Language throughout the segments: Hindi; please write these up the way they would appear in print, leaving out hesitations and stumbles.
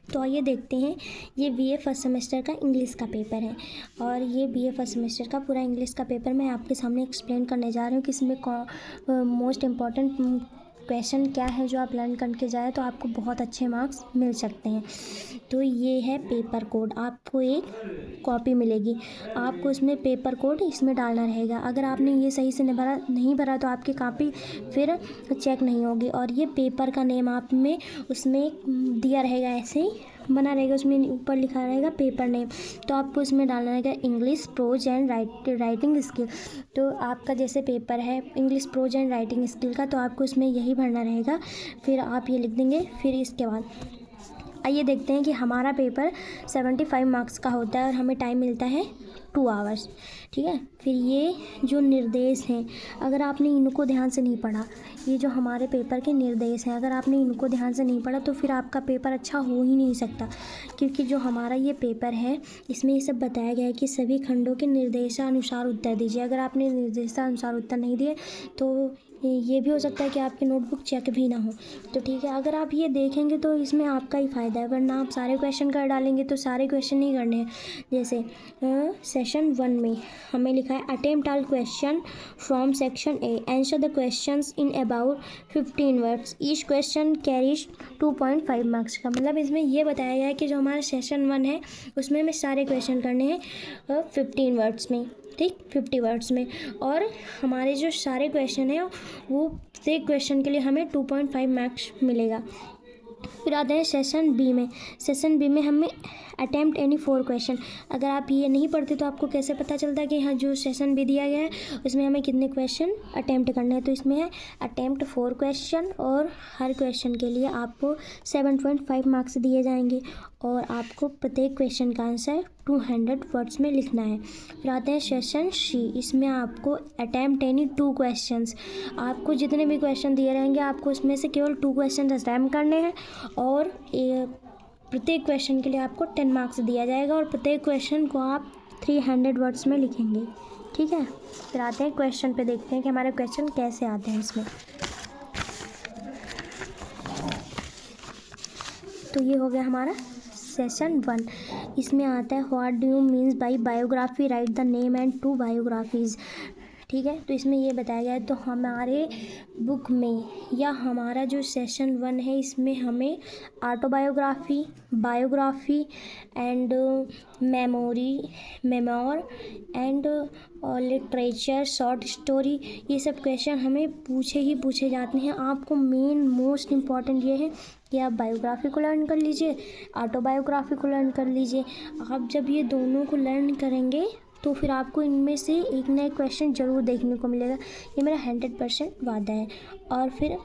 तो आइए देखते हैं, ये बीए फर्स्ट सेमेस्टर का इंग्लिश का पेपर है और ये बीए फर्स्ट सेमेस्टर का पूरा इंग्लिश का पेपर मैं आपके सामने एक्सप्लेन करने जा रही हूँ कि इसमें मोस्ट इम्पॉर्टेंट क्वेश्चन क्या है जो आप लर्न करके जाए तो आपको बहुत अच्छे मार्क्स मिल सकते हैं। तो ये है पेपर कोड, आपको एक कॉपी मिलेगी, आपको उसमें पेपर कोड इसमें डालना रहेगा। अगर आपने ये सही से नहीं भरा तो आपकी कॉपी फिर चेक नहीं होगी। और ये पेपर का नेम आप में उसमें दिया रहेगा, ऐसे ही बना रहेगा, उसमें ऊपर लिखा रहेगा पेपर नेम। तो आपको इसमें डालना रहेगा English pros and writing skill. तो आपका जैसे पेपर है English pros and writing skill का, तो आपको इसमें यही भरना रहेगा। फिर आप ये लिख देंगे। फिर इसके बाद आइए देखते हैं कि हमारा पेपर 75 मार्क्स का होता है और हमें टाइम मिलता है 2 आवर्स। ठीक है। फिर ये जो निर्देश हैं, अगर आपने इनको ध्यान से नहीं पढ़ा, ये जो हमारे पेपर के निर्देश हैं, अगर आपने इनको ध्यान से नहीं पढ़ा तो फिर आपका पेपर अच्छा हो ही नहीं सकता। क्योंकि जो हमारा ये पेपर है इसमें ये सब बताया गया है कि सभी खंडों के निर्देशानुसार उत्तर दीजिए। अगर आपने निर्देशानुसार उत्तर नहीं दिए तो ये भी हो सकता है कि आपकी नोटबुक चेक भी ना हो। तो ठीक है, अगर आप ये देखेंगे तो इसमें आपका ही फ़ायदा है, वरना आप सारे क्वेश्चन कर डालेंगे तो सारे क्वेश्चन नहीं करने हैं। जैसे सेशन 1 में हमें लिखा है attempt all question from section A, answer the questions in about 15 words, each question carries 2.5 marks का। मतलब इसमें ये बताया गया है कि जो हमारा सेशन 1 है उसमें हमें सारे क्वेश्चन करने हैं 15 वर्ड्स में, ठीक, 50 वर्ड्स में। और हमारे जो सारे क्वेश्चन हैं वो प्रत्येक क्वेश्चन के लिए हमें 2.5 मार्क्स मिलेगा। फिर आते हैं सेशन बी में। सेशन बी में हमें अटैम्प्ट एनी 4 क्वेश्चन। अगर आप ये नहीं पढ़ते तो आपको कैसे पता चलता है कि हाँ जो सेशन बी दिया गया है उसमें हमें कितने क्वेश्चन अटैम्प्ट करने हैं। तो इसमें है अटैम्प्ट 4 क्वेश्चन और हर क्वेश्चन के लिए आपको 7.5 मार्क्स दिए जाएंगे और आपको प्रत्येक क्वेश्चन का आंसर 200 वर्ड्स में लिखना है। फिर आते हैं सेशन सी। इसमें आपको अटैम्प्ट एनी 2 क्वेश्चंस, आपको जितने भी क्वेश्चन दिए रहेंगे आपको उसमें से केवल 2 क्वेश्चन अटैम्प्ट करने हैं और प्रत्येक क्वेश्चन के लिए आपको 10 मार्क्स दिया जाएगा और प्रत्येक क्वेश्चन को आप 300 वर्ड्स में लिखेंगे। ठीक है। फिर आते हैं क्वेश्चन पे, देखते हैं कि हमारे क्वेश्चन कैसे आते हैं इसमें। तो ये हो गया हमारा सेशन 1। इसमें आता है what do you means by biography, right the name and 2 biographies. ठीक है। तो इसमें ये बताया गया है, तो हमारे बुक में या हमारा जो सेशन 1 है इसमें हमें autobiography, biography and memoir and literature, short story, ये सब क्वेश्चन हमें पूछे जाते हैं। आपको मेन मोस्ट इम्पॉर्टेंट ये है कि आप बायोग्राफी को लर्न कर लीजिए, ऑटोबायोग्राफी को लर्न कर लीजिए। आप जब ये दोनों को लर्न करेंगे तो फिर आपको इनमें से एक ना एक क्वेश्चन ज़रूर देखने को मिलेगा, ये मेरा 100% वादा है। और फिर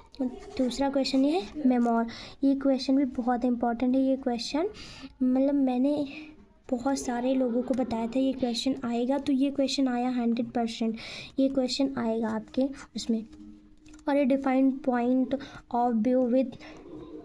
दूसरा क्वेश्चन ये है मेमोर। ये क्वेश्चन भी बहुत इंपॉर्टेंट है। ये क्वेश्चन मतलब मैंने बहुत सारे लोगों को बताया था ये क्वेश्चन आएगा, तो ये क्वेश्चन आया 100%। ये क्वेश्चन आएगा आपके उसमें। और ये defined point of view with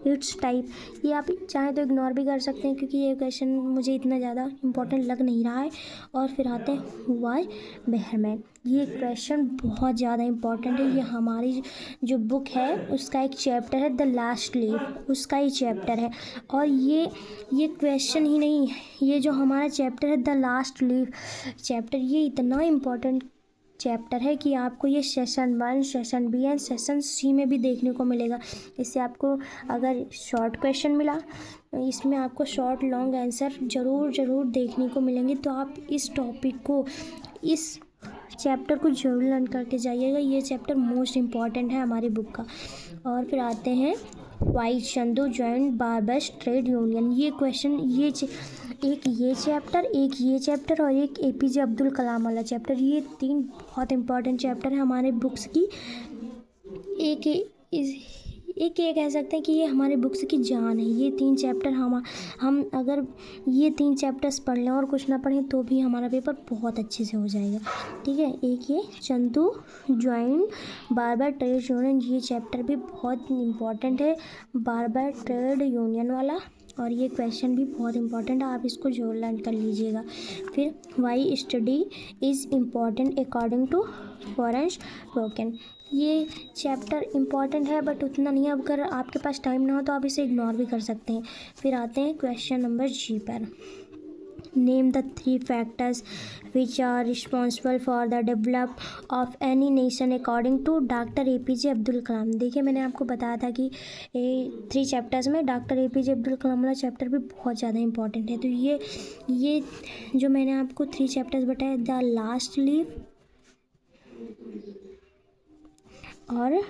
its type, ये आप चाहें तो इग्नोर भी कर सकते हैं क्योंकि ये क्वेश्चन मुझे इतना ज़्यादा इम्पोर्टेंट लग नहीं रहा है। और फिर आते हैं वाई बेहरमैन। ये क्वेश्चन बहुत ज़्यादा इम्पोर्टेंट है। ये हमारी जो बुक है उसका एक चैप्टर है, द लास्ट लीफ, उसका ही चैप्टर है। और ये क्वेश्चन ही नहीं, ये जो हमारा चैप्टर है द लास्ट लीफ चैप्टर, ये इतना इम्पोर्टेंट चैप्टर है कि आपको ये session 1, session B and session C में भी देखने को मिलेगा। इससे आपको अगर शॉर्ट क्वेश्चन मिला इसमें आपको शॉर्ट लॉन्ग आंसर ज़रूर देखने को मिलेंगे। तो आप इस टॉपिक को, इस चैप्टर को जरूर लर्न करके जाइएगा। ये चैप्टर मोस्ट इम्पॉर्टेंट है हमारी बुक का। और फिर आते हैं why Chandu joint barbers trade union. ये क्वेश्चन एक ये चैप्टर और एक एपीजे अब्दुल कलाम वाला चैप्टर, ये 3 बहुत इंपॉर्टेंट चैप्टर है हमारे बुक्स की। एक ये कह सकते हैं कि ये हमारे बुक्स की जान है। ये 3 चैप्टर हम अगर ये 3 चैप्टर्स पढ़ लें और कुछ ना पढ़ें तो भी हमारा पेपर बहुत अच्छे से हो जाएगा। ठीक है। एक ये Chandu joint barber trade union, ये चैप्टर भी बहुत इम्पॉर्टेंट है, बार्बर ट्रेड यूनियन वाला। और ये क्वेश्चन भी बहुत इंपॉर्टेंट है, आप इसको जरूर लर्न कर लीजिएगा। फिर why study is important according to forens broken, ये चैप्टर इम्पॉर्टेंट है बट उतना नहीं है, अगर आपके पास टाइम ना हो तो आप इसे इग्नोर भी कर सकते हैं। फिर आते हैं क्वेश्चन नंबर जी पर। Name the 3 factors which are responsible for the develop of any nation according to doctor APJ Abdul Kalam. देखिए मैंने आपको बताया था कि 3 चैप्टर्स में डॉक्टर APJ अब्दुल कलाम वाला चैप्टर भी बहुत ज़्यादा इंपॉर्टेंट है। तो ये जो मैंने आपको 3 चैप्टर्स बताए, द लास्ट लीव और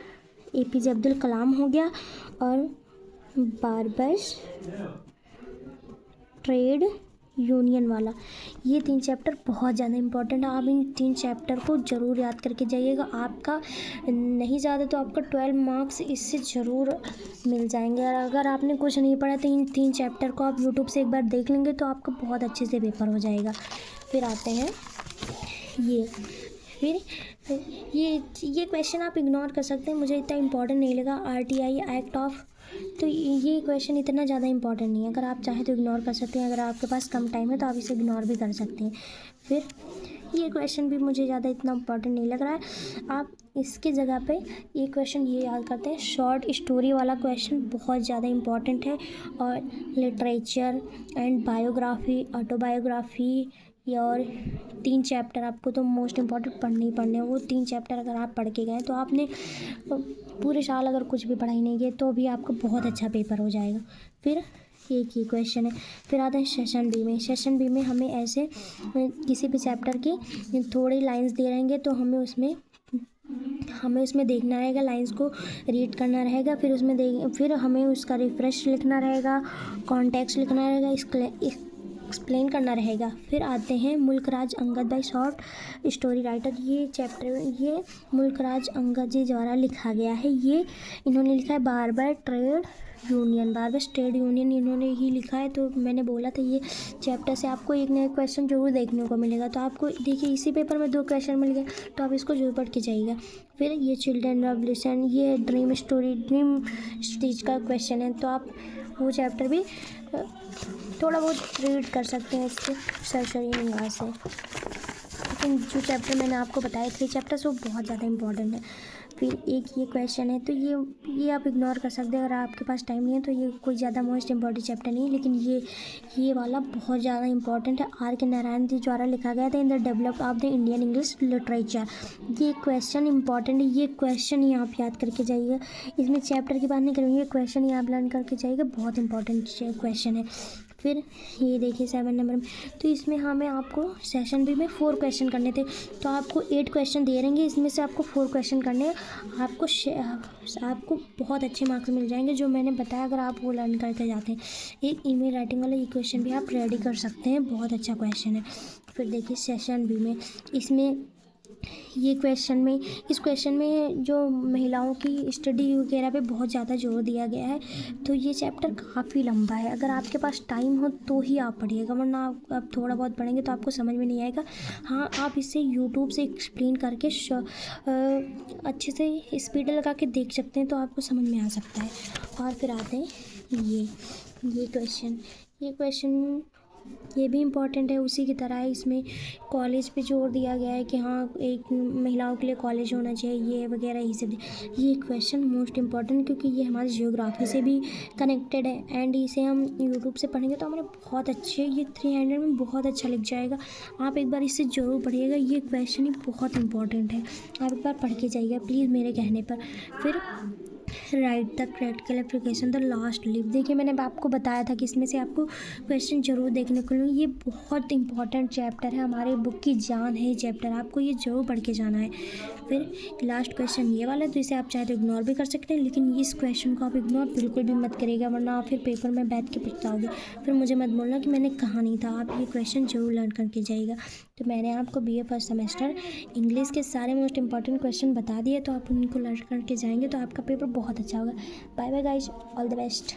APJ अब्दुल कलाम हो गया, और बार्बस ट्रेड यूनियन वाला, ये 3 चैप्टर बहुत ज़्यादा इंपॉर्टेंट है। आप इन 3 चैप्टर को ज़रूर याद करके जाइएगा, आपका नहीं ज़्यादा तो आपका 12 मार्क्स इससे ज़रूर मिल जाएंगे। और अगर आपने कुछ नहीं पढ़ा तो इन 3 चैप्टर को आप यूट्यूब से एक बार देख लेंगे तो आपका बहुत अच्छे से पेपर हो जाएगा। फिर आते हैं ये क्वेश्चन आप इग्नोर कर सकते हैं, मुझे इतना इंपॉर्टेंट नहीं लगा। RTI एक्ट ऑफ, तो ये क्वेश्चन इतना ज़्यादा इंपॉर्टेंट नहीं है, अगर आप चाहें तो इग्नोर कर सकते हैं, अगर आपके पास कम टाइम है तो आप इसे इग्नोर भी कर सकते हैं। फिर ये क्वेश्चन भी मुझे ज़्यादा इतना इंपॉर्टेंट नहीं लग रहा है, आप इसकी जगह पे ये क्वेश्चन ये याद करते हैं। शॉर्ट स्टोरी वाला क्वेश्चन बहुत ज़्यादा इंपॉर्टेंट है, और लिटरेचर एंड बायोग्राफी, ऑटोबायोग्राफी, और 3 चैप्टर आपको तो मोस्ट इम्पॉर्टेंट पढ़ने ही पढ़ने हैं। वो 3 चैप्टर अगर आप पढ़ के गए तो आपने पूरे साल अगर कुछ भी पढ़ाई नहीं किया तो भी आपका बहुत अच्छा पेपर हो जाएगा। फिर एक ही क्वेश्चन है। फिर आता है सेशन बी में। सेशन बी में हमें ऐसे किसी भी चैप्टर की थोड़ी लाइंस दे रहेंगे तो हमें उसमें देखना रहेगा, लाइंस को रीड करना रहेगा, फिर हमें उसका रिफ्रेश लिखना रहेगा, कॉन्टेक्स्ट लिखना रहेगा, एक्सप्लेन करना रहेगा। फिर आते हैं Mulkraj Angad by short story writer. ये चैप्टर ये मुल्कराज अंगद जी द्वारा लिखा गया है। ये इन्होंने लिखा है बार्बर ट्रेड यूनियन इन्होंने ही लिखा है। तो मैंने बोला था ये चैप्टर से आपको एक नया क्वेश्चन जरूर देखने को मिलेगा। तो आपको देखिए इसी पेपर में 2 क्वेश्चन मिल गए, तो आप इसको जरूर पढ़ के जाइएगा। फिर ये चिल्ड्रन रेवोल्यूशन, ये ड्रीम स्टीच का क्वेश्चन है, तो आप वो चैप्टर भी थोड़ा बहुत रीड कर सकते हैं इसके सरसरी निगाह से। लेकिन जो चैप्टर मैंने आपको बताए 3 चैप्टर्स वो बहुत ज़्यादा इंपॉर्टेंट है। फिर एक ये क्वेश्चन है, तो ये आप इग्नोर कर सकते हैं अगर आपके पास टाइम नहीं है, तो ये कोई ज़्यादा मोस्ट इम्पॉर्टेंट चैप्टर नहीं है। लेकिन ये वाला बहुत ज़्यादा इंपॉर्टेंट है। R.K. नारायण जी द्वारा लिखा गया था in the develop of the Indian English literature. ये क्वेश्चन इंपॉर्टेंट है, ये क्वेश्चन ही आप याद करके जाइएगा। इसमें चैप्टर की बात नहीं करेंगे, क्वेश्चन ही आप लर्न करके जाइएगा, बहुत इंपॉर्टेंट क्वेश्चन है। फिर ये देखिए 7 नंबर में, तो इसमें हमें आपको सेशन बी में 4 क्वेश्चन करने थे, तो आपको 8 क्वेश्चन दे रहेंगे, इसमें से आपको 4 क्वेश्चन करने हैं। आपको बहुत अच्छे मार्क्स मिल जाएंगे जो मैंने बताया, अगर आप वो लर्न करके जाते हैं। एक ईमेल राइटिंग वाला ये क्वेश्चन भी आप रेडी कर सकते हैं, बहुत अच्छा क्वेश्चन है। फिर देखिए सेशन बी में, इस क्वेश्चन में जो महिलाओं की स्टडी वगैरह पे बहुत ज़्यादा जोर दिया गया है, तो ये चैप्टर काफ़ी लंबा है। अगर आपके पास टाइम हो तो ही आप पढ़िएगा, वरना आप थोड़ा बहुत पढ़ेंगे तो आपको समझ में नहीं आएगा। हाँ, आप इसे यूट्यूब से एक्सप्लेन करके अच्छे से स्पीड लगा के देख सकते हैं, तो आपको समझ में आ सकता है। और फिर आते हैं ये क्वेश्चन ये भी इम्पॉर्टेंट है, उसी की तरह है। इसमें कॉलेज पे जोर दिया गया है कि हाँ एक महिलाओं के लिए कॉलेज होना चाहिए, ये वगैरह ही सब। ये क्वेश्चन मोस्ट इम्पॉर्टेंट, क्योंकि ये हमारी जियोग्राफी से भी कनेक्टेड है, एंड इसे हम यूट्यूब से पढ़ेंगे तो हमारे बहुत अच्छे, ये 300 में बहुत अच्छा लिख जाएगा। आप एक बार इसे ज़रूर पढ़िएगा, ये क्वेश्चन ही बहुत इंपॉर्टेंट है, आप एक बार पढ़ के जाइएगा प्लीज़ मेरे कहने पर। फिर right the practical application the last leave. देखिए मैंने आपको बताया था कि इसमें से आपको क्वेश्चन जरूर देखने को मिलेंगे। ये बहुत इंपॉर्टेंट चैप्टर है, हमारे बुक की जान है ये चैप्टर, आपको ये जरूर पढ़ के जाना है। फिर लास्ट क्वेश्चन ये वाला है, तो इसे आप चाहे तो इग्नोर भी कर सकते हैं, लेकिन इस क्वेश्चन को आप इग्नोर बिल्कुल भी मत करिएगा, वरना आप फिर पेपर में बैठ के पछताओगे। फिर मुझे मत बोलना कि मैंने कहा नहीं था, आप ये क्वेश्चन जरूर लर्न करके जाइएगा। तो मैंने आपको BA फर्स्ट सेमेस्टर इंग्लिश के सारे मोस्ट इंपॉर्टेंट क्वेश्चन बता दिए, तो आप उनको लर्न करके जाएंगे तो आपका पेपर बहुत अच्छा होगा। Bye bye guys, all the best.